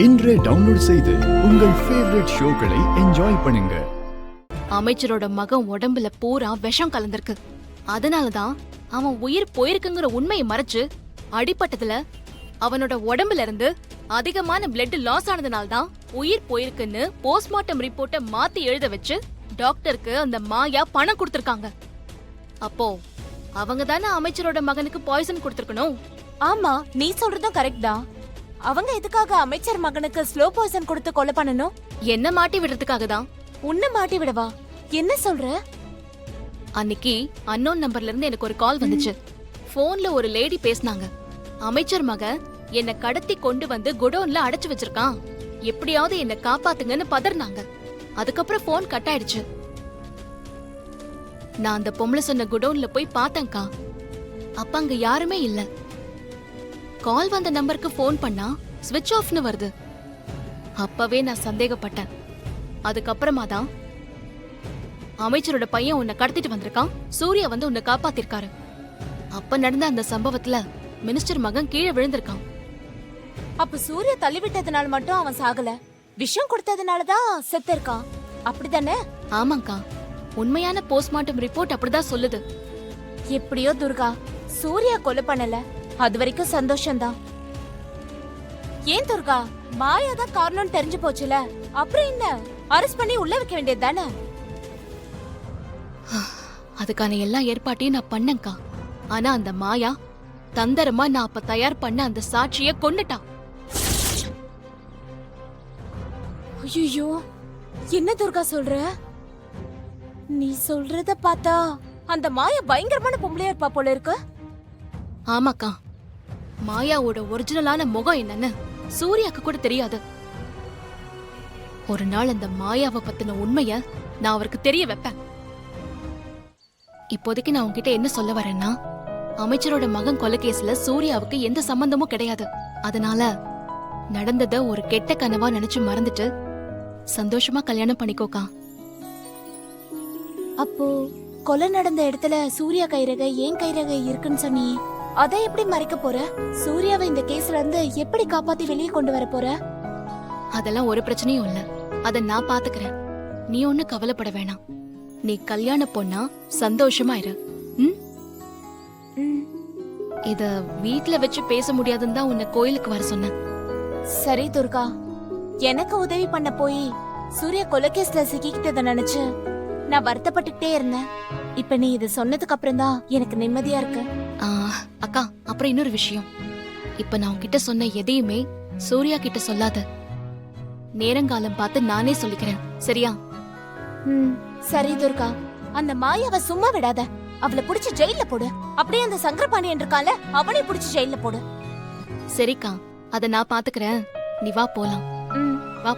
இன்றே டவுன்லோட் செய்து உங்கள் ஃபேவரட் ஷோக்களை என்ஜாய் பண்ணுங்க. அமைச்சரோட மகன் உடம்புல பூரா விஷம் கலந்திருக்கு. அதனாலதான் அவன் உயிர் போயிருக்குங்கிற உண்மையை மறைச்சு அடிபட்டதுல அவனோட உடம்புல இருந்து அதிகமான பிளட் லாஸ் ஆனதுனால்தான் உயிர் போயிருக்குன்னு போஸ்ட்மார்ட்டம் ரிப்போர்ட்டை மாத்தி எழுத வச்சு டாக்டருக்கு அந்த மாயா பணம் கொடுத்திருக்காங்க. அப்போ அவங்க தானே அமைச்சரோட மகனுக்கு பாய்சன் கொடுத்திருக்கணும். ஆமா, நீ சொல்றதும் கரெக்ட் தான். அவங்க எதுக்காக அமைச்சர் மகனுக்கு ஸ்லோ பாய்சன் கொடுத்து கொலை பண்ணணும்? என்ன மாட்டி விடுறதுக்காக தான். உன்னை மாட்டி விடவா? என்ன சொல்ற? அன்னைக்கு அன்னோன் நம்பர்ல இருந்து எனக்கு ஒரு கால் வந்துச்சு. போன்ல ஒரு லேடி பேசினாங்க. அமைச்சர் மகன் என்ன கடத்தி கொண்டு வந்து குடோன்ல அடைச்சு வச்சிருக்கான், எப்படியாவது என்ன காப்பாத்துங்கன்னு பதறினாங்க. அதுக்கப்புறம் போன் கட் ஆயிடுச்சு. நான் அந்த பொம்பளை சொன்ன குடோன்ல போய் பார்த்தேன்க்கா. அப்ப அங்க யாருமே இல்ல. கால் வந்த நம்பருக்கு போன் பண்ணா ஸ்விட்ச் ஆஃப்னு வருது. அப்பவே நான் சந்தேகப்பட்டேன். அதுக்கப்புறமா தான் அமைச்சரோட பையன் உன்னை கடத்திட்டு வந்திருக்கான், சூர்யா வந்து உன்னை காப்பாத்திருக்காரு. அப்ப நடந்த அந்த சம்பவத்துல மினிஸ்டர் மகன் கீழே விழுந்திருக்கான். அப்ப சூர்யா தள்ளி விட்டதுனால மட்டும் அவன் சாகல, விஷம் கொடுத்ததுனாலதான் செத்து இருக்கான், அப்படிதானே? ஆமாங்கா, உண்மையான போஸ்ட்மார்ட்டம் ரிப்போர்ட் அப்படிதான் சொல்லுது. எப்படியோ துர்கா, சூர்யா கொலை பண்ணல, அது வரைக்கும் சந்தோஷம்தான். ஏன் துர்கா, மாயா தான் காரணம் தெரிஞ்சு போச்சுல, அப்புறம் என்ன, அரெஸ்ட் பண்ணி உள்ள வைக்க வேண்டியது தானே? அதுக்கான எல்லா ஏற்பாட்டையும் நான் பண்ணேன்க்கா. ஆனா அந்த மாயா தந்தரமா நான் அப்ப தயார் பண்ண அந்த சாட்சிய கொன்னுட்டான். ஐயோ, என்ன துர்கா சொல்ற? நீ சொல்றத பார்த்தா அந்த மாயா பயங்கரமான பொம்பளையா இருப்பா போல இருக்கு. ஆமாக்கா, மாயாவோட ஒரிஜினலான முகம் என்னன்னு சூர்யாக்கு கூட தெரியாது. ஒரு நாள் அந்த மாயாவை பத்தின உண்மைய நான் அவருக்கு தெரிய வைப்பேன். இப்போதைக்கு நான் உன்கிட்ட என்ன சொல்ல வரேன்னா, அமைச்சரோட மகன் கொலை கேஸ்ல சூர்யாவுக்கு எந்த சம்பந்தமும் கிடையாது. அதனால நடந்தத ஒரு கெட்ட கனவா நினைச்சு மறந்துட்டு சந்தோஷமா கல்யாணம் பண்ணிக்கோக்கா. அப்போ கொலை நடந்த இடத்துல சூர்யா கைரகை ஏன் கைரகை இருக்குன்னு சொன்னியே, அதை எப்படி மறைக்க போற? சூர்யாவை இந்த கேஸ்ல இருந்து எப்படி காப்பாத்தி வெளியே கொண்டு வர போற? அதெல்லாம் ஒரு பிரச்சனையும் இல்ல, அத நான் பாத்துக்கிறேன். நீ ஒண்ணு கவலைப்பட வேணாம். நீ கல்யாண பொண்ணா சந்தோஷமா இரு. இத வீட்ல வச்சு பேச முடியாதுன்னு தான் உன்னை கோயிலுக்கு வர சொன்னேன். சரி துர்கா, எனக்கு உதவி பண்ண போய் சூர்யா கொலை கேஸ்ல சிக்கிக்கிட்டத நினைச்சு நான் வருத்தப்பட்டுட்டே இருந்தேன். இப்ப நீ இத சொன்னதுக்கு அப்புறம் தான் எனக்கு நிம்மதியா இருக்கு. அக்கா, அப்புறம் இன்னொரு விஷயம். இப்ப நான் உன்கிட்ட சொன்ன எதையுமே சூர்யா கிட்ட சொல்லாத. நேரங்காலம் பார்த்து நானே சொல்லிக்கிறேன், சரியா? சரி துர்கா, அந்த மாயாவை சும்மா விடாத. அவளை புடிச்சு ஜெயில போடு. அப்படியே அந்த சங்கரபாண்டியன் இருக்கால, அவனை புடிச்சு ஜெயில போடு. சரிக்கா, அத நான் பாத்துக்கிறேன். நீ வா போலாம். வா.